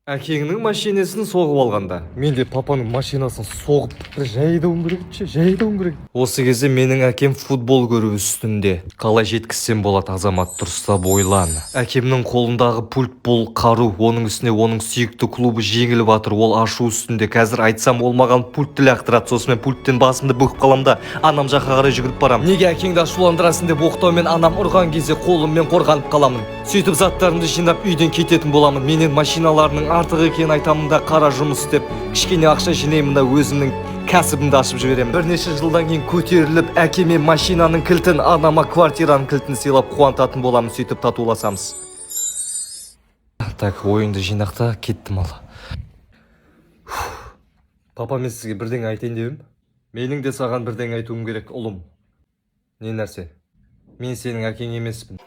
Әкеңнің машинасын соғып алғанда, мен де папаның машинасын соғып жайдауым керек. Осы кезде менің әкем футбол көру үстінде. Қалай жеткізсем болады, Азамат, дұрыстап ойлан. Әкемнің қолындағы пульт бұл қару, оның үстіне оның сүйікті клубы жеңіліп жатыр, ол ашу үстінде. Қазір айтсам ол маған пультті лақтырады, сосын мен пульттен басымды бүгіп қалам да анам жаққа қарай жүгіріп барам. Неге әкеңді ашуландырасың деп оқтаумен анам ұрған кезде қолыммен қорғанып қаламын. Сөйтіп заттарымды жинап үйден кететін боламын. Менен машиналарының артық екенін айтамын да қара жұмыс істеп кішкене ақша жинаймын да өзімнің кәсібімді ашып жіберемін. Бірнеше жылдан кейін көтеріліп әкеме машинаның кілтін, анама квартираның кілтін сыйлап қуантатын боламын, сөйтіп татуласамыз. Так, ойыңды жинақта, кеттім ал. Папа, мен сізге бірдеңе айтайын деп. Менің де саған бірдеңе айтуым керек, ұлым. Не нәрсе? Мен сенің әкең емеспін.